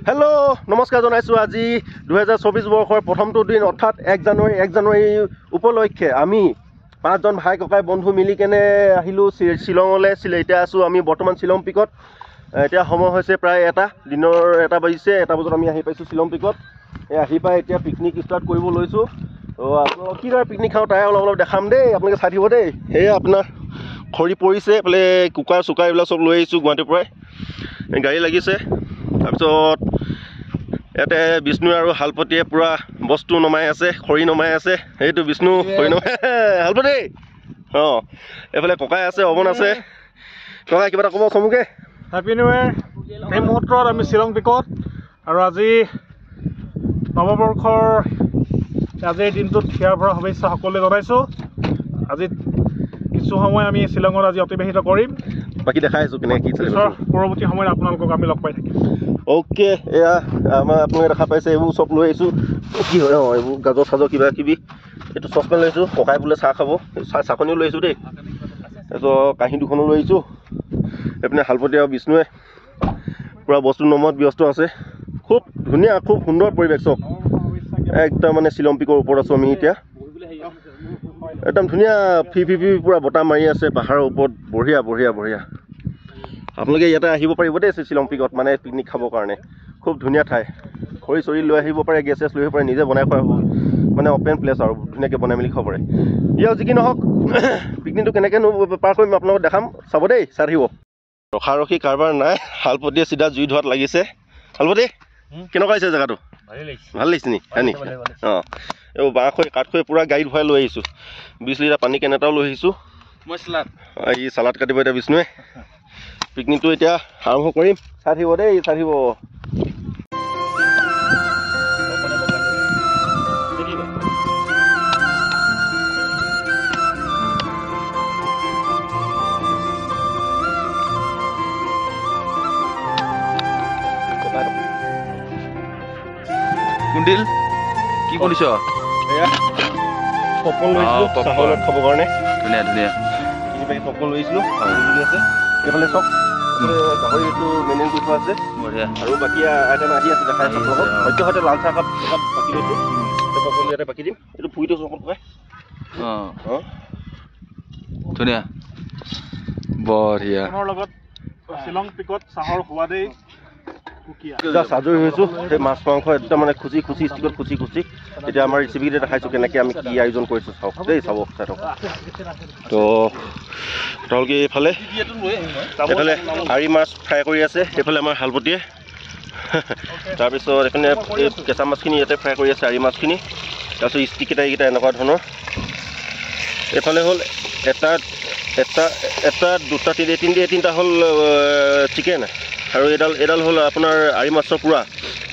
Hello नमस्कार जनाइছোঁ আজি 2024 বৰ্ষৰ প্ৰথমটো দিন অৰ্থাৎ 1 জানুৱাৰী উপলক্ষে আমি পাঁচজন ভাই ককাই বন্ধু মিলি কেনে আহিলো শিলঙলৈ এতিয়া আছো আমি বৰ্তমান শিলং পিকত এতিয়া সময় হৈছে প্ৰায় এটা দিনৰ 1 বাজিছে 1 বজাত আমি আহি পাইছো শিলং পিকত আহি পাই এতিয়া পিকনিক ষ্টাৰ্ট কৰিব লৈছো তো আপোনালোক কি দৰে পিকনিক খাও তাই অলপ দেখাম দেই আপোনালোকে চাই থাকিব দেই হে আপোনাৰ খৰি পৰিছে এফালে কুকাৰ চুকাৰ এইবিলাক সব লৈ আহিছো গুৱাহাটীৰ পৰা গাড়ী লাগিছে তাৰপিছত ইয়াতে বিষ্ণু আৰু হালপতিয়ে পুৰা বস্তু নমাই আছে খৰি নমাই আছে এইটো বিষ্ণু খৰি নমাই হালপতি এফালে ককাই আছে অৱন আছে ককাই কিবা এটা ক'ব চমুকে হেপী নিউ ইয়েৰ এই মুহূৰ্তত আমি শিলং পিকত আৰু আজি নৱবৰ্ষৰ আজিৰ দিনটোত হিয়াৰ ভৰা শুভেচ্ছা সকলোৱে জনাইছোঁ আজি কিছু সময় আমি শিলঙত আজি অতিবাহিত কৰিম বাকি দেখাই আছো কেনে কি চলিছে পৰৱৰ্তী সময়ত আপোনালোকক আমি লগ পাই থাকিম ওকে এয়া আমাৰ আপোনালোকে দেখা পাইছে এইবোৰ চব লৈ আহিছোঁ কি হয় এইবোৰ গাজৰ চাজৰ কিবা কিবি এইটো চচপেন লৈ আহিছোঁ ককাই বোলে চাহ খাব চাহখনিও লৈ আহিছোঁ দেই তাৰপিছত কাঁহী দুখনো লৈ আহিছোঁ এইপিনে হালপতি আৰু বিষ্ণুৱে পুৰা বস্তু নমোৱাত ব্যস্ত আছে খুব ধুনীয়া খুব সুন্দৰ পৰিৱেশ চব একদম মানে শিলং পিকৰ ওপৰত আছোঁ আমি এতিয়া একদম ধুনীয়া ফি পুৰা বতাহ মাৰি আছে পাহাৰৰ ওপৰত বঢ়িয়া বঢ়িয়া বঢ়িয়া আপোনালোকে ইয়াতে আহিব পাৰিব দেই শিলং পিকত মানে পিকনিক খাবৰ কাৰণে খুব ধুনীয়া ঠাই খৰি চৰি লৈ আহিব পাৰে গেছ চেছ লৈ আহিব পাৰে নিজে বনাই খোৱা হ'ব মানে অপেন প্লেচ আৰু ধুনীয়াকৈ বনাই মেলি খাব পাৰে ইয়াৰ যি কি নহওক পিকনিকটো কেনেকৈ পাৰ কৰিম আপোনালোকক দেখাম চাব দেই চাই থাকিব ৰখাৰখি কাৰবাৰ নাই হালপতিয়ে চিধা জুই ধোৱাত লাগিছে হালপতি কেনেকুৱা হৈছে জেগাটো ভাল লাগিছে নি হয় নি অঁ এইবোৰ বাঁহ খৰি কাঠ খৰি পূৰা গাড়ীত ভৰাই লৈ আহিছোঁ 20 লিটাৰ পানী কেন এটাও লৈ আহিছোঁ মই এই চালাড কাটিব এতিয়া বিষ্ণুৱে পিকনিকটো এতিয়া আৰম্ভ কৰিম চাই থাকিব দেই চাই থাকিব কুণ্ডিল কি কৰিছ এয়া পপকৰ্ণ লৈছিলোঁ চাহৰ লগত খাবৰ কাৰণে ধুনীয়া ধুনীয়া পপকৰ্ণ লৈছিলোঁ আছে এইফালে চব গাহৰি এইটো মেইনটেইন কৰি থোৱা আছে বঢ়িয়া আৰু বাকী আইটেম আহি আছে দেখাই আছোঁ লগত সদ্যহতে লাল চাহ কাপ বাকি লৈছোঁ পপকৰ্ণ ইয়াতে বাকি দিম এইটো ফুৰি থৈছোঁ অকণ কয় অঁ ধুনীয়া বঢ়িয়া লগত শিলং পিকত চাহৰ সোৱাদেই জাষ্ট আজৰি হৈছোঁ সেই মাছ মাংস একদম মানে খুচি ষ্টিকত খুচি এতিয়া আমাৰ ৰেচিপিকেইটা দেখাইছোঁ কেনেকৈ আমি কি আয়োজন কৰিছোঁ চাওক দেই চাব চাই থাকক তো তেওঁলোকে এইফালে আৰি মাছ ফ্ৰাই কৰি আছে সেইফালে আমাৰ হালপতিয়ে তাৰপিছত এইপিনে এই কেঁচা মাছখিনি ইয়াতে ফ্ৰাই কৰি আছে আৰি মাছখিনি তাৰপিছত ষ্টিককেইটা এইকেইটা এনেকুৱা ধৰণৰ এইফালে হ'ল এটা দুটা তিনিটা হ'ল চিকেন আৰু এডাল হ'ল আপোনাৰ আৰি মাছৰ পুৰা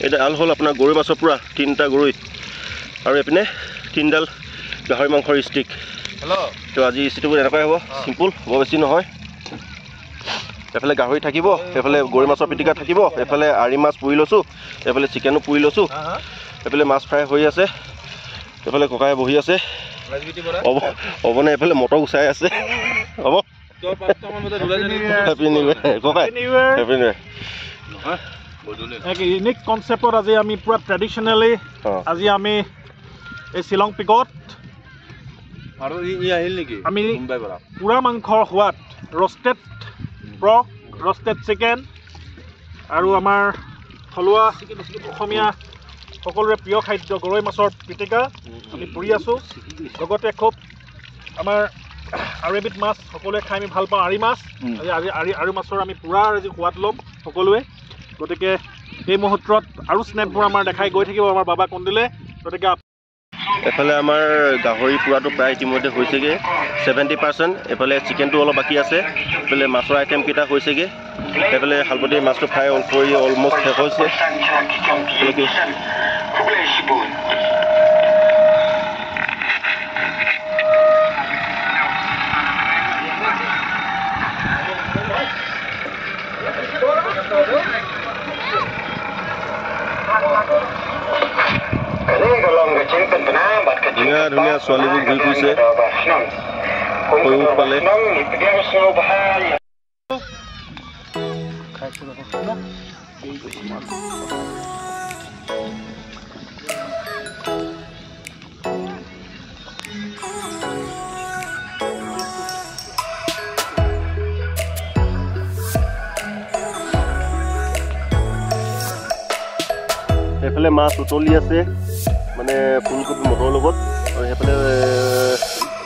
এডাল হ'ল আপোনাৰ গৰৈ মাছৰ পুৰা 3টা গৰৈ আৰু এইপিনে 3ডাল গাহৰি মাংসৰ ষ্টিক তো আজি ষ্টিকবোৰ এনেকুৱাই হ'ব চিম্পুল বৰ বেছি নহয় এইফালে গাহৰি থাকিব এইফালে গৰৈ মাছৰ পিটিকা থাকিব এইফালে আৰি মাছ পুৰি লৈছোঁ এইফালে চিকেনো পুৰি লৈছোঁ এইফালে মাছ ফ্ৰাই হৈ আছে এইফালে ককাই বহি আছে অৱনে এইফালে মটৰ গুচাই আছে হ'ব হেপী নিউ ইয়েৰ ককাই হেপী নিউ ইয়েৰ এক ইউনিক কনচেপ্টত আজি আমি পুৰা ট্ৰেডিশ্যনেলি আজি আমি এই শিলং পিকত আৰু ই আহিল নেকি আমি পুৰা মাংসৰ সোৱাদ ৰষ্টেড পৰ্ক ৰষ্টেড চিকেন আৰু আমাৰ থলুৱা অসমীয়া সকলোৰে প্ৰিয় খাদ্য গৰৈ মাছৰ পিটিকা আমি পুৰি আছোঁ লগতে খুব আমাৰ আৰু এবিধ মাছ সকলোৱে খাই আমি ভাল পাওঁ আৰি মাছ আজি আৰি মাছৰ আমি পুৰা আজি সোৱাদ ল'ম সকলোৱে গতিকে এই মুহূৰ্তত আৰু স্নেপবোৰ আমাৰ দেখাই গৈ থাকিব আমাৰ বাবা কুণ্ডিলে গতিকে এফালে আমাৰ গাহৰি পুৰাটো প্ৰায় ইতিমধ্যে হৈছেগৈ 70%, এফালে চিকেনটো অলপ বাকী আছে, এফালে মাছৰ আইটেমকেইটা হৈছেগৈ, এফালে হালপতি মাছটো ফ্ৰাই কৰি অলমষ্ট শেষ হৈছে। ধুনীয়া ধুনীয়া ছোৱালীবোৰ ঘূৰি ফুৰিছে সৰুফালে। এইফালে মাছ উতলি আছে মানে ফুলকবি মটৰৰ লগত আৰু সেইফালে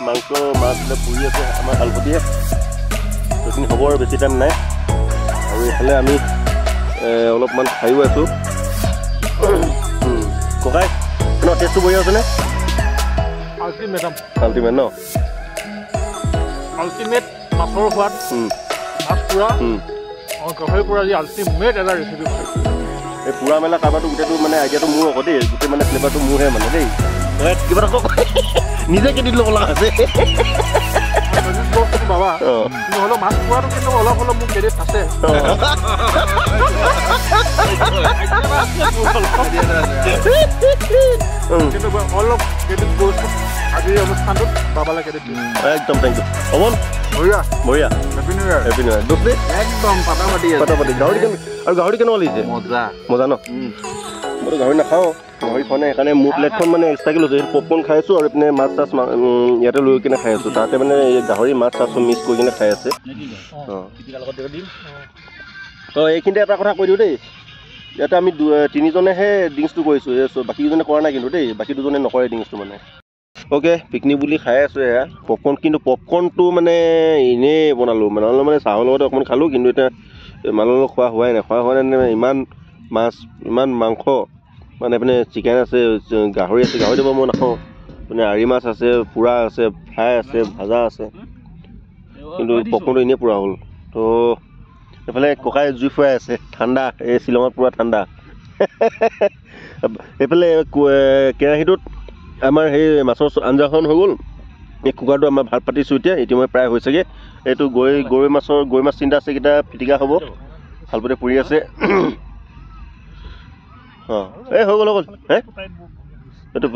মাংস মাছবিলাক পুৰি আছে আমাৰ হালপতিয়ে সেইখিনি হ'ব আৰু বেছি টাইম নাই আৰু এইফালে আমি অলপমান খায়ো আছোঁ ককাই ন টেষ্টটো বঢ়িয়া আছেনে আল্টিমেট ন আল্টিমেট মাছৰ সোৱাদ মাছ পুৰা গাহৰি পুৰা যি আল্টিমেট এটা ৰেচিপি এই পুৰা মেলা কাৰবাৰটো গোটেইটো মানে আইডিয়াটো মোৰ আকৌ দেই গোটেই মানে ফ্লেভাৰটো মোৰহে মানে দেই কিবা এটা নিজে ক্ৰেডিট ল'ব লগা আছে বাবা নহ'লেও মাছ পোৱাটো কিন্তু অলপ অলপ মোৰ ক্ৰেডিট আছে কিন্তু অলপ ক্ৰেডিট গৈছো আজিৰ অনুষ্ঠানটোত বাবালৈ ক্ৰেডিট দিম একদম থেংক ইউ অমন বঢ়িয়া বঢ়িয়া happy new year happy new year দোস্তি একদম পাতাপাতি গাহৰি আৰু গাহৰি কেনেকুৱা লাগিছে মজা মজা ন মইতো গাহৰি নাখাওঁ গাহৰি খোৱা নাই সেইকাৰণে মোৰ প্লেটখন মানে এক্সট্ৰাকৈ লৈছোঁ সেইটো পপকৰ্ণ খাই আছোঁ আৰু এইপিনে মাছ চাছ ইয়াতে লৈ কিনে খাই আছোঁ তাতে মানে গাহৰি মাছ চাছ মিক্স কৰি কিনে খাই আছে তো এইখিনিতে এটা কথা কৈ দিওঁ দেই ইয়াতে আমি তিনিজনেহে ড্ৰিংকছটো কৰিছোঁ বাকীকেইজনে কৰা নাই কিন্তু দেই বাকী দুজনে নকৰে ড্ৰিংকছটো মানে অ'কে পিকনিক বুলি খাই আছোঁ এয়া পপকৰ্ণ কিন্তু পপকৰ্ণটো মানে এনেই বনালোঁ মানে চাহৰ লগতে অকণমান খালোঁ কিন্তু এতিয়া মানুহৰ লগত খোৱা হোৱাই নাই ইমান মাছ ইমান মাংস মানে এইপিনে চিকেন আছে গাহৰি আছে গাহৰি দিব মই নাখাওঁ মানে আৰি মাছ আছে পোৰা আছে ফ্ৰাই আছে ভাজা আছে কিন্তু পপকৰ্ণটো এনেই পোৰা হ'ল তো এইফালে ককাই জুই ফুৰাই আছে ঠাণ্ডা এই শ্বিলঙত পুৰা ঠাণ্ডা এইফালে কেৰাহীটোত আমাৰ সেই মাছৰ আঞ্জাখন হৈ গ'ল এই কুকাৰটো আমাৰ ভাত পাতিছোঁ এতিয়া মই প্ৰায় হৈছেগৈ এইটো গৰৈ মাছ তিনিটা আছে এইকেইটা পিটিকা হ'ব হালপতে পুৰি আছে অঁ এই হৈ গ'ল হে এইটো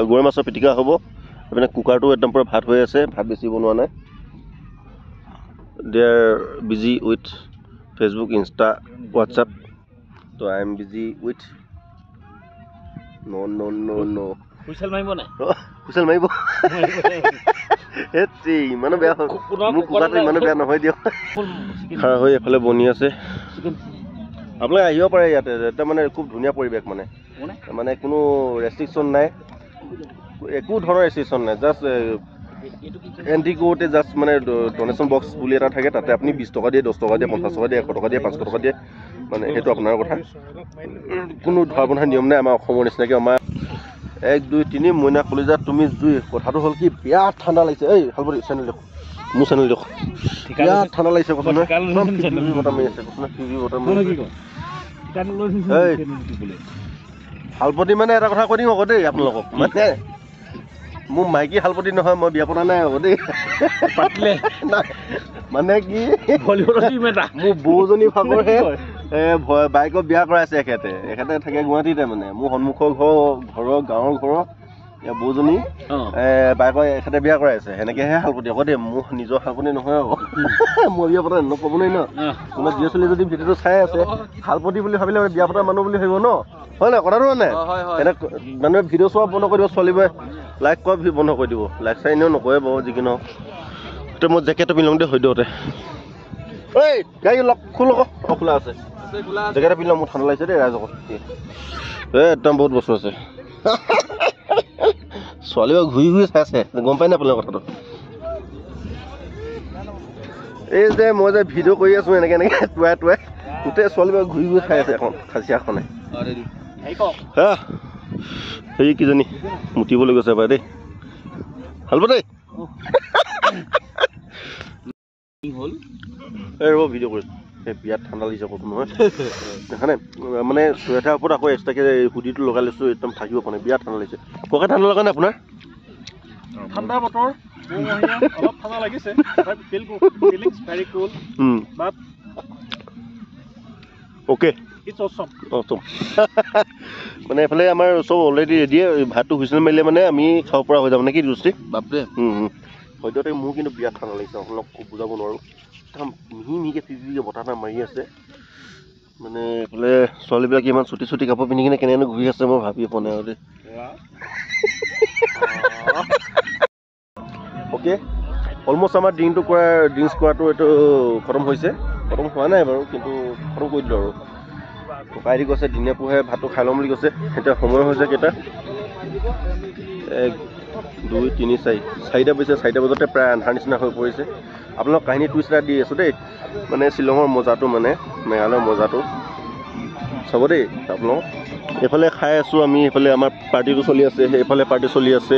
গৰৈ মাছৰ পিটিকা হ'ব এইপিনে কুকাৰটো একদম পূৰা ভাত হৈ আছে ভাত বেছি বনোৱা নাই they are busy with Facebook Insta WhatsApp তো আই এম বিজি উইথ ন হুইচেল মাৰিব নাই হুইচেল মাৰিব ইমানো বেয়া হয় মোৰ কুকাৰটো ইমানো বেয়া নহয় দিয়ক খাৰ হৈ এফালে বনি আছে আপোনালোকে আহিব পাৰে ইয়াতে এটা মানে খুব ধুনীয়া পৰিৱেশ মানে কোনো ৰেষ্ট্ৰিকশ্যন নাই একো ধৰণৰ ৰেষ্ট্ৰিকশ্যন নাই জাষ্ট এণ্ট্ৰি কৰোঁতে জাষ্ট মানে ডনেশ্যন বক্স বুলি এটা থাকে তাতে আপুনি 20 টকা দিয়ে 10 টকা দিয়ে 50 টকা দিয়ে 100 টকা দিয়ে 500 টকা দিয়ে মানে সেইটো আপোনাৰ কথা কোনো ধৰা বন্ধা নিয়ম নাই আমাৰ অসমৰ নিচিনাকৈ আমাৰ 1 2 3 মইনা কলিজা তুমি জুই কথাটো হ'ল কি বিৰাট ঠাণ্ডা লাগিছে এই হালপতি চেনেল দেখোঁ মোৰ চেনেল দেখোঁ বিৰাট ঠাণ্ডা লাগিছে কথা নহয় বটা মাৰি আছে হালপতি মানে এটা কথা কৈ দিম আকৌ দেই আপোনালোকক মানে মোৰ মাইকী হালপতি নহয় মই বিয়া পতা নাই আকৌ দেই নাই মানে কি মোৰ বৌজনী ভাগৰহে বাইকক বিয়া কৰাইছে এখেতে থাকে গুৱাহাটীতে মানে মোৰ সন্মুখৰ ঘৰৰ গাঁৱৰ ঘৰৰ বৌজনী বাইকক এখেতে বিয়া কৰাইছে সেনেকৈহে হালপতি আকৌ দেই মোৰ নিজৰ হালপতি নহয় আকৌ মই বিয়া পতা নক'ব নাই ন তোমাৰ বিয়া চলি যদি ভিডিঅ'টো চাই আছে হালপতি বুলি ভাবিলে বিয়া পতা মানুহ বুলি ভাবিব ন হয় নাই কথাটো মানে এনে মানুহে ভিডিঅ' চোৱা বন্ধ কৰি দিব চলিবই লাইক কৰা বন্ধ কৰি দিব লাইক চাই এনেও নকৰে বাৰু যিকি নহওক এতিয়া মই জেকেটটো পিন্ধি ল'ম দেই সদ্যহতে ঐ গাড়ী খোল আকৌ খোলা আছে জেকেটটো পিন্ধি ল'ম মোৰ ঠাণ্ডা লাগিছে দেই ৰাইজক একদম বহুত বস্তু আছে ছোৱালীও ঘূৰি চাই আছে গম পাই নাই আপোনাৰ কথাটো এই যে মই যে ভিডিঅ' কৰি আছোঁ এনেকৈ টুৱাই গোটেই ছোৱালীবোৰে ঘূৰি চাই আছে এখন খাচীয়াখনে সেই কিজনী মুতিবলৈ গৈছে বাৰু দেই ভাল পাব দেই হ'ল এই ৰ'ব ভিডিঅ' কৰিছোঁ এই বিয়াত ঠাণ্ডা লাগিছে ক'তো নহয় দেখানে মানে চুৱেটাৰ ওপৰত আকৌ এক্সট্ৰাকৈ হুডিটো লগাই লৈছোঁ একদম থাকিব পৰা নাই বিয়াত ঠাণ্ডা লাগিছে ককাই ঠাণ্ডা লগা নাই আপোনাৰ ঠাণ্ডা বতৰ অলপ ঠাণ্ডা লাগিছে অ'কে মানে এইফালে আমাৰ চব অলৰেডি ৰেডিয়ে ভাতটো হুইচেল মাৰিলে মানে আমি খাব পৰা হৈ যাব নেকি দোস্তি বাপৰে সদ্যহতে মোৰ কিন্তু বিৰাট ঠাণ্ডা লাগিছে অলপ বুজাব নোৱাৰোঁ একদম মিহি মিহিকৈ চিটিকৈ বতাহ এটা মাৰি আছে মানে এইফালে ছোৱালীবিলাক ইমান চুটি চুটি কাপোৰ পিন্ধি কিনে কেনেকৈ ঘূৰি আছে মই ভাবি পোৱা নাই আৰু দেই অ'কে অলমষ্ট আমাৰ ড্ৰিংকছ কৰাটো এইটো খতম হৈছে খতম হোৱা নাই বাৰু কিন্তু খতম কৰি দিলোঁ আৰু ককাই দি কৈছে দিনে পোহে ভাতটো খাই ল'ম বুলি কৈছে এতিয়া সময় হৈছে কেইটা 1 2 3 4টা বাজিছে 4টা বজাতে প্ৰায় আন্ধাৰ নিচিনা হৈ পৰিছে আপোনালোক কাহিনী টুইষ্ট এটা দি আছোঁ দেই মানে শ্বিলঙৰ মজাটো মানে মেঘালয়ৰ মজাটো চাব দেই আপোনালোক এইফালে খাই আছোঁ আমি এইফালে আমাৰ পাৰ্টিটো চলি আছে সেইফালে পাৰ্টি চলি আছে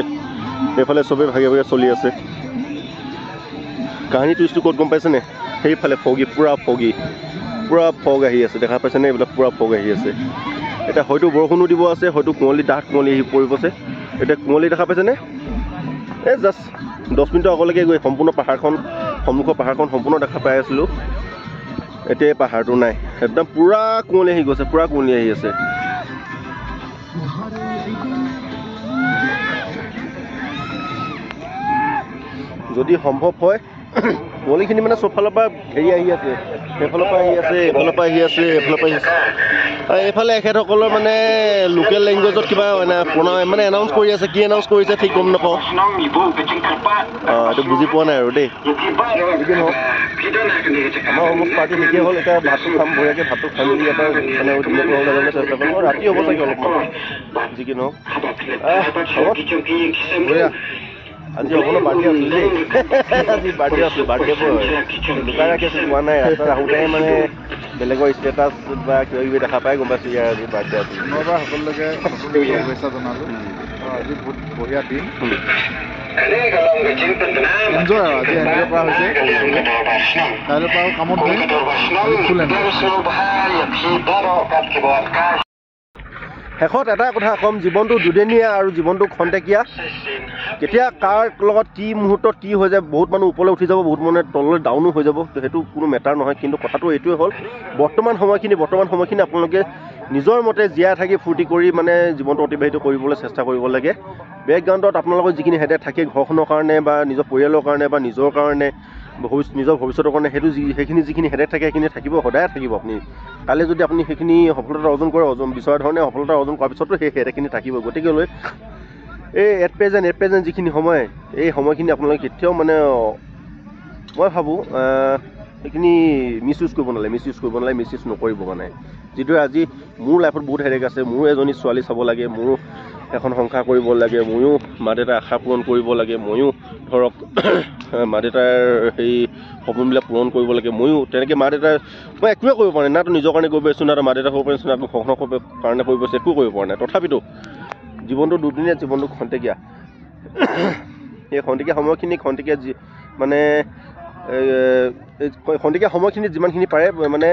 এইফালে চবেই ভাগে ভাগে চলি আছে কাহিনী টুইষ্টটো ক'ত গম পাইছেনে সেইফালে পুৰা ফগ আহি আছে দেখা পাইছেনে এইবিলাক পুৰা ফগ আহি আছে এতিয়া হয়তো বৰষুণো দিব আছে হয়তো ডাঠ কুঁৱলী আহি পৰিবছে এতিয়া কুঁৱলী দেখা পাইছেনে এই জাষ্ট 10 মিনিটৰ আগলৈকে গৈ সম্পূৰ্ণ পাহাৰখন সন্মুখৰ পাহাৰখন সম্পূৰ্ণ দেখা পাই আছিলোঁ এতিয়া পাহাৰটো নাই একদম পুৰা কুঁৱলী আহি গৈছে পুৰা কুঁৱলী আহি আছে যদি সম্ভৱ হয় কুঁৱলীখিনি মানে চব ফালৰ পৰা ঘেৰি আহি আছে সেইফালৰ পৰা আহি আছে এইফালৰ পৰা আহি আছে এইফালৰ পৰা আহি আছে আৰু এইফালে এখেতসকলৰ মানে লোকেল লেংগুৱেজত কিবা মানে এনাউন্স কৰি আছে কি এনাউন্স কৰিছে ঠিক গম নাপাওঁ এইটো বুজি পোৱা নাই আৰু দেই আমাৰ অলমষ্ট পাৰ্টি শেষেই হ'ল এতিয়া ভাতটো খাম বঢ়িয়াকৈ ভাতটো খাই মেলি এটা মানে ধুনীয়াকৈ হ'বলৈ যাবলৈ চেষ্টা কৰিম আৰু ৰাতি হ'ব চাগে অলপমান যি কি নহওক বঢ়িয়া আজি হ'ব ন বাৰ্থডে আছিল দেই আজি বাৰ্থডে আছিল বাৰ্থডেবোৰ লুকাই ৰাখি আছোঁ পোৱা নাই ৰাস্তাত আহোঁতে মানে বেলেগৰ ষ্টেটাছ বা কিবা কিবি দেখা পাই গম পাইছোঁ ইয়াৰ আজি বাৰ্থডে আছিল মই বাৰু সকলোকে শুভেচ্ছা জনালোঁ আজি বহুত বঢ়িয়া দিন এনজয় আৰু আজি এনজয় কৰা হৈছে কাইলৈ পৰা আৰু কামত গৈ ফুল শেষত এটা কথা ক'ম জীৱনটো দুদিনীয়া আৰু জীৱনটো খন্তেকীয়া কেতিয়া কাৰ লগত কি মুহূৰ্তত কি হৈ যায় বহুত মানুহ ওপৰলৈ উঠি যাব বহুত মানুহে তললৈ ডাউনো হৈ যাব সেইটো কোনো মেটাৰ নহয় কিন্তু কথাটো এইটোৱে হ'ল বৰ্তমান সময়খিনি আপোনালোকে নিজৰ মতে জীয়াই থাকি ফূৰ্তি কৰি মানে জীৱনটো অতিবাহিত কৰিবলৈ চেষ্টা কৰিব লাগে বেকগ্ৰাউণ্ডত আপোনালোকৰ যিখিনি হেডেক থাকে ঘৰখনৰ কাৰণে বা নিজৰ পৰিয়ালৰ কাৰণে বা নিজৰ কাৰণে নিজৰ ভৱিষ্যতৰ কাৰণে সেইখিনি যিখিনি হেডেক থাকে সেইখিনি থাকিব সদায় থাকিব আপুনি কালি যদি আপুনি সেইখিনি সফলতা অৰ্জন কৰে বিচৰা ধৰণে সফলতা অৰ্জন কৰাৰ পিছতো সেই হেডেকখিনি থাকিব গতিকেলৈ এই এট প্ৰেজেণ্ট যিখিনি সময় এই সময়খিনি আপোনালোকে কেতিয়াও মানে মই ভাবোঁ সেইখিনি মিছ ইউজ কৰিব নালাগে মিছ ইউজ নকৰিব মানে যিদৰে আজি মোৰ লাইফত বহুত হেডেক আছে মোৰো এজনী ছোৱালী চাব লাগে মোৰো এখন সংসাৰ কৰিব লাগে ময়ো মা দেউতাৰ আশা পূৰণ কৰিব লাগে ময়ো ধৰক মা দেউতাৰ সেই সপোনবিলাক পূৰণ কৰিব লাগে ময়ো তেনেকৈ মা দেউতাৰ মই একোৱে কৰিব পৰা নাই নাতো নিজৰ কাৰণে কৰিব পাৰিছোঁ নাতো মা দেউতাক হ'ব পাৰিছোঁ নাতো ঘৰখনৰ কাৰণে কৰিব পাৰিছোঁ একো কৰিব পৰা নাই তথাপিতো জীৱনটো দুদিনীয়া জীৱনটো খন্তেকীয়া এই খন্তেকীয়া সময়খিনি মানে খন্তেকীয়া সময়খিনিত যিমানখিনি পাৰে মানে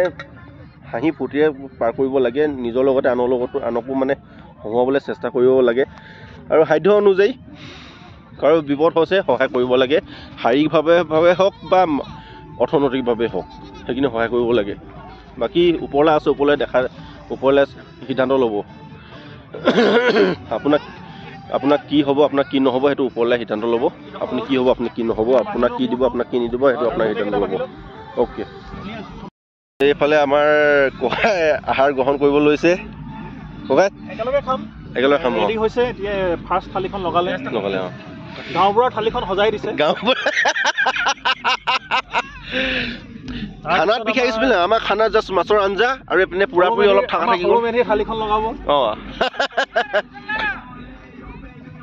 হাঁহি ফূৰ্তিৰে পাৰ কৰিব লাগে নিজৰ লগতে আনকো মানে হহুৱাবলৈ চেষ্টা কৰিব লাগে আৰু সাধ্য অনুযায়ী কাৰো বিপদ হৈছে সহায় কৰিব লাগে শাৰীৰিকভাৱে হওক বা অৰ্থনৈতিকভাৱে হওক সেইখিনি সহায় কৰিব লাগে বাকী ওপৰলৈ আছে ওপৰলৈ সিদ্ধান্ত ল'ব আপোনাক কি হ'ব আপোনাক কি নহ'ব সেইটো ওপৰলৈ সিদ্ধান্ত ল'ব আপুনি কি হ'ব আপুনি কি নহ'ব আপোনাক কি দিব আপোনাক কি নিদিব সেইটো আপোনাৰ সিদ্ধান্ত ল'ব অ'কে এইফালে আমাৰ ককাই আহাৰ গ্ৰহণ কৰিব লৈছে ককাই একেলগে খাম ৰেডি হৈছে এতিয়া ফাৰ্ষ্ট থালিখন লগালে অঁ গাঁওবুঢ়াৰ থালিখন সজাই দিছে খানাত বিখাইছোঁ বোলে আমাৰ খানাত জাষ্ট মাছৰ আঞ্জা আৰু এইপিনে পুৰাপুৰি অলপ থকা থাকিব থালিখন লগাব অঁ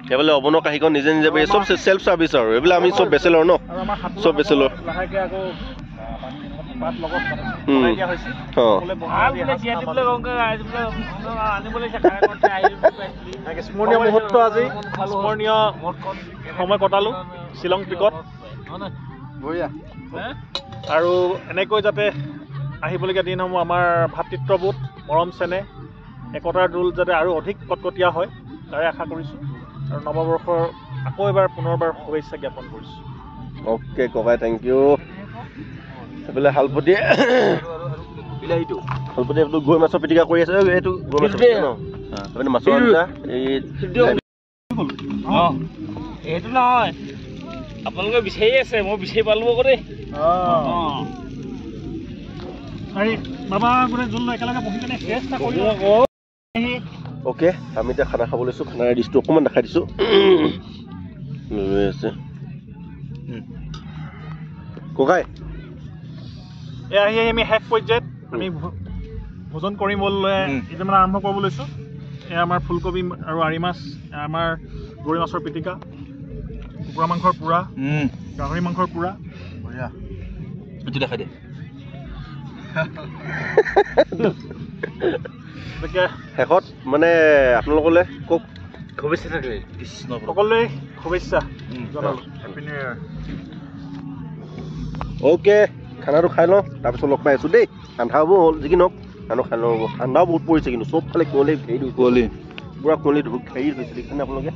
সেইফালে অৱনৰ কাঁহীখন নিজে পাৰি চব চেল্ফ ছাৰ্ভিচ আৰু এইবিলাক আমি চব বেচেলৰ ন চব বেচেলৰ স্মৰণীয় মুহূৰ্ত আজি স্মৰণীয় সময় কটালো শ্বিলং পিকত আৰু এনেকৈ যাতে আহিবলগীয়া দিনসমূহ আমাৰ ভাতৃত্ববোধ মৰম চেনেহ একতাৰ দোল যাতে আৰু অধিক কটকটীয়া হয় তাৰে আশা কৰিছোঁ আৰু নৱবৰ্ষৰ আকৌ এবাৰ পুনৰবাৰ শুভেচ্ছা জ্ঞাপন কৰিছোঁ অ'কে ককাই থেংক ইউ এইফালে শালপতি এইটো গৈ মাছৰ পিটিকা কৰি আছে এইটো গৈ মাছৰ পিটিকা ন এইপিনে মাছৰ আঞ্জা এইটো নহয় আপোনালোকে বিচাৰি আছে মই বিচাৰি পালোঁ আকৌ দেই আৰু বাবা গোটেই জোল একেলগে বহি কেনে চেষ্টা কৰি অ'কে আমি এতিয়া খানা খাব লৈছোঁ খানাৰ ডিছটো অকণমান দেখাই দিছোঁ লৈ আছে ককাই আহি আমি শেষ পৰ্যায়ত আমি ভোজন কৰিবলৈ এতিয়া মানে আৰম্ভ কৰিব লৈছোঁ এয়া আমাৰ ফুলকবি আৰু আৰি মাছ আমাৰ গৰৈ মাছৰ পিটিকা কুকুৰা মাংসৰ পোৰা গাহৰি মাংসৰ পোৰা বঢ়িয়া এইটো দেখাই দে গতিকে শেষত মানে আপোনালোকলৈ কওক শুভেচ্ছা থাকিলে কৃষ্ণ সকলোৱে শুভেচ্ছা জনালোঁ হেপী নিউ ইয়েৰ অ'কে খানাটো খাই লওঁ তাৰপিছত লগ পাই আছোঁ দেই ঠাণ্ডা হ'ব হ'ল যি কি নহওক খানা খাই লওঁ হ'ব ঠাণ্ডাও বহুত পৰিছে কিন্তু চবফালে কুঁৱলী হেৰি কুঁৱলী পূৰা কুঁৱলী হেৰি হৈছে দেখিছেনে আপোনালোকে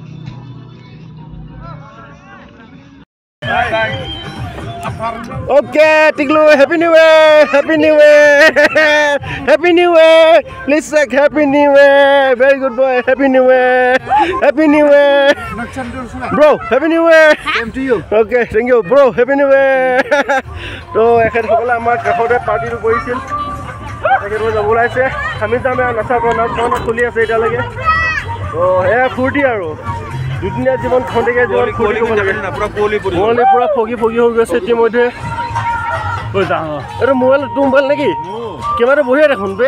Okay, Tiglu, Happy New Year! Happy New Year! Happy New Year! Please say Happy New Year! Very good boy, Happy New Year! Happy New Year! Bro, Happy New Year! Same to you. Okay, thank you, bro. Happy New Year! So, এখেতসকলে আমাৰ কাষতে পাৰ্টিটো কৰিছিল তেখেতসকলে যাব ওলাইছে আমি যাম নাচা ভাওনা চলি আছে এতিয়ালৈকে তো এয়া ফূৰ্তি আৰু দুদিনীয়া জীৱন খন্তেকীয়া জীৱন ফূৰ্তি কৰিব লাগে কুঁৱলী পূৰা ফগি ফগি হৈ গৈছে ইতিমধ্যে এইটো মোবাইল তোৰ মোবাইল নেকি কেমেৰাটো বঢ়িয়া দেখোন বে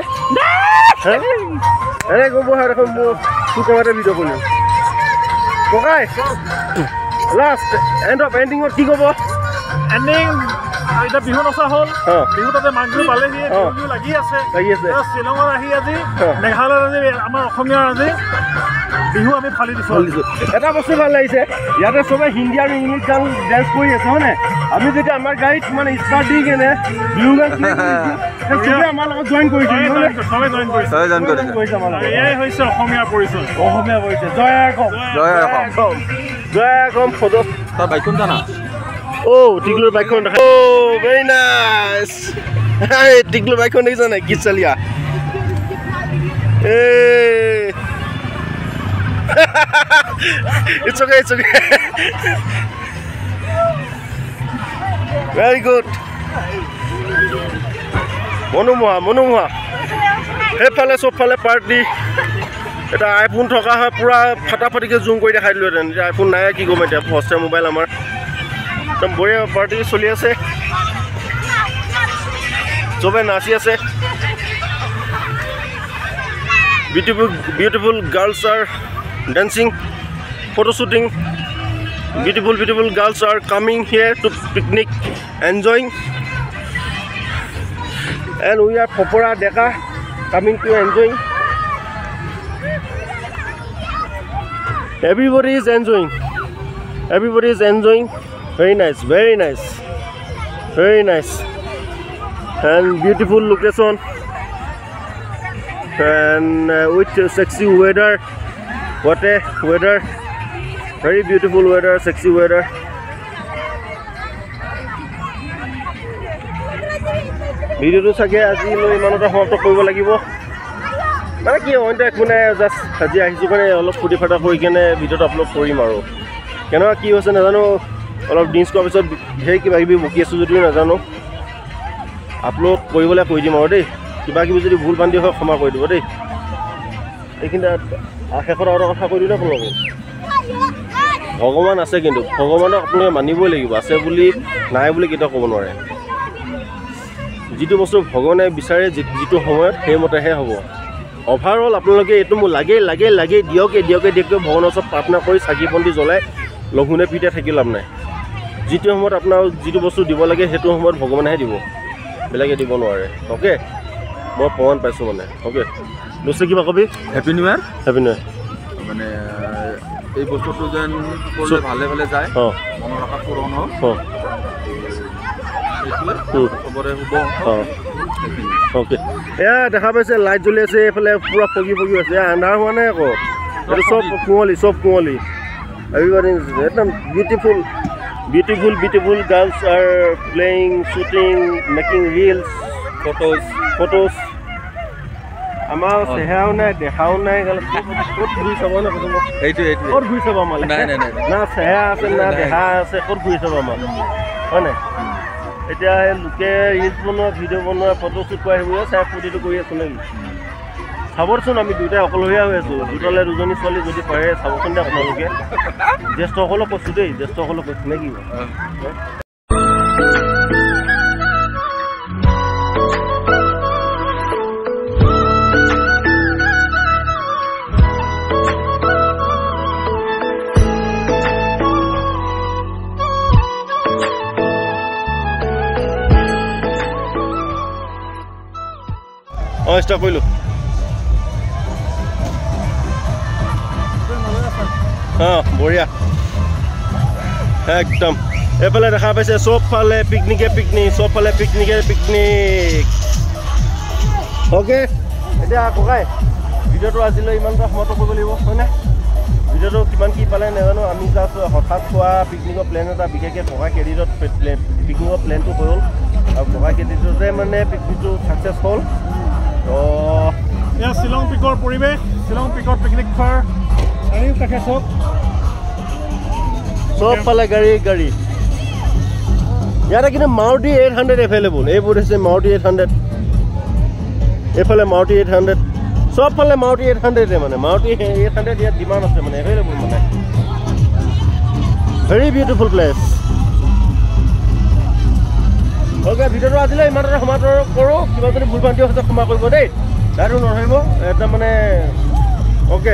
এনেকৈ বঢ়িয়া দেখোন মোৰ তোৰ কেমেৰাতে ভিডিঅ' কৰিম ককাই লাষ্ট এণ্ডিঙত কি ক'ব এণ্ডিং এতিয়া বিহু নচা হ'ল বিহু তাতে মাঘ বিহু পালেহি বিহু লাগি আছে শ্বিলঙত আহি আজি মেঘালয়ত আজি আমাৰ অসমীয়াৰ আজি বিহু আমি ফালি দিছোঁ এটা বস্তু ভাল লাগিছে ইয়াতে চবে হিন্দী আৰু ইংলিছ গান ডেন্স কৰি আছে হয়নে আমি যেতিয়া আমাৰ গাড়ীত মানে ষ্টাৰ্ট দি কেনে বিহু গান চবে আমাৰ লগত জইন কৰিছে চবে জইন কৰিছে এয়াই হৈছে অসমীয়াৰ পৰিচয় জয় অসম জয় অসম সদস্য তাৰ বাইকখন জানা Oh, Tiglu বাইকখন দেখা Oh, very nice. Hey, Tiglu বাইকখন দেখিছা নাই কি চলিয়া Hey. It's okay, it's okay. Very good. মনোমোহা সেইফালে চবফালে পাৰ্টি এটা আইফোন থকা হয় পুৰা ফাটাফাটিকৈ জুম কৰি দেখাই দিলোহেঁতেন এতিয়া আইফোন নাই কি ক'ম এতিয়া ফাৰ্ষ্ট টাইম মোবাইল আমাৰ একদম বঢ়িয়া পাৰ্টি চলি আছে চবে নাচি আছে beautiful girls are dancing photo shooting beautiful girls are coming here to picnic enjoying and we are ফপৰা ডেকা coming to enjoying everybody is enjoying very nice and beautiful location and with sexy weather what a weather very beautiful weather sexy weather ভিডিওটো চাগে আজি লৈ ইমানতে সমাপ্ত কৰিব লাগিব মানে কি অন্য একো নাই জাষ্ট আজি আহিছোঁ কাৰণে অলপ ফূৰ্তি ফাৰ্তা কৰি কেনে ভিডিঅ'টো আপলোড কৰিম আৰু কেনেকুৱা কি হৈছে নাজানো অলপ ড্ৰিংকছ কৰাৰ পিছত ধেৰ কিবা কিবি বকি আছোঁ যদিও নাজানো আপলোড কৰিবলৈ কৈ দিম আৰু দেই কিবা কিবি যদি ভুল বান্ধি হয় ক্ষমা কৰি দিব দেই এইখিনিতে শেষত আৰু কথা কৈ দিওঁ আপোনালোকক ভগৱান আছে কিন্তু ভগৱানক আপোনালোকে মানিবই লাগিব আছে বুলি নাই বুলি কেতিয়াও ক'ব নোৱাৰে যিটো বস্তু ভগৱানে বিচাৰে যিটো সময়ত সেইমতেহে হ'ব অভাৰঅল আপোনালোকে এইটো মোৰ লাগে দিয়কে ভগৱানৰ ওচৰত প্ৰাৰ্থনা কৰি চাকি বন্তি জ্বলাই লঘোণে পিতে থাকি লাভ নাই যিটো সময়ত আপোনাৰ যিটো বস্তু দিব লাগে সেইটো সময়ত ভগৱানেহে দিব বেলেগে দিব নোৱাৰে অ'কে মই প্ৰমাণ পাইছোঁ মানে অ'কে নিশ্চয় কিবা কবি হেপী নিউ ইয়াৰ মানে এই বস্তুটো যেন কৰিলে ভালে যায় অঁ মনৰ আশা পূৰণ হওক চবৰে হ'ব অঁ অ'কে এয়া দেখা পাইছে লাইট জ্বলি আছে এইফালে পূৰা ফগি আছে আন্ধাৰ হোৱা নাই আকৌ এইটো চব কুঁৱলী everybody is একদম beautiful girls are playing shooting making reels photos আমাৰ চেহেৰাও নাই দেখাও নাই ক'ত ঘূৰি চাব না ক'ত ঘূৰি চাব আমাৰ না চেহেৰা আছে না দেহা আছে ক'ত ঘূৰি চাব আমাৰ হয় নাই এতিয়া লোকে ৰিলচ বনোৱা ভিডিঅ' বনোৱা ফটোশ্বুট কৰা সেইবোৰে চাই ফূৰ্তিটো কৰি আছোঁ নেকি চাবচোন আমি দুয়োটাই অকলশৰীয়া হৈ আছোঁ দুটালে দুজনী ছোৱালী যদি পাৰে চাবচোন দে আপোনালোকে জ্যেষ্ঠসকলক কৈছোঁ দেই জ্যেষ্ঠসকলক কৈছোঁ নে কি অঁ ষ্টাৰ্ট কৰিলোঁ অঁ বঢ়িয়া একদম এইফালে দেখা পাইছে চবফালে পিকনিকে পিকনিক চবফালে পিকনিকে পিকনিক অ'কে এতিয়া ককাই ভিডিঅ'টো আজিলৈ ইমানটা সমাপ্ত কৰিব লাগিব হয়নে ভিডিঅ'টো কিমান কি পালে নাজানো আমি জাষ্ট হঠাৎ খোৱা পিকনিকৰ প্লেন এটা বিশেষকৈ ককা কেৰিডত পিকনিকৰ প্লেনটো হৈ হ'ল আৰু ককা কেৰিডতে মানে পিকনিকটো ছাকচেছ হ'ল তো এয়া শ্বিলং পিকৰ পৰিৱেশ শ্বিলং পিকৰ পিকনিক খোৱাৰ চাৰিওকাষে চবফালে গাড়ী ইয়াতে কিন্তু মাৰুতি 800 এভেইলেবল এইবোৰ হৈছে মাৰুতি 800 এইফালে মাৰুতি 800 চবফালে মাৰুতি 800 মানে মাৰুতি 800 ইয়াত ডিমাণ্ড আছে মানে এভেইলেবল মানে ভেৰি বিউটিফুল প্লেচ অ'কে ভিডিঅ'টো আজিলৈ ইমানতে সমাপ্ত কৰোঁ কিবা যদি ভুল ভ্ৰান্তি হৈছে ক্ষমা কৰিব দেই দাইটো নধৰিব এটা মানে অ'কে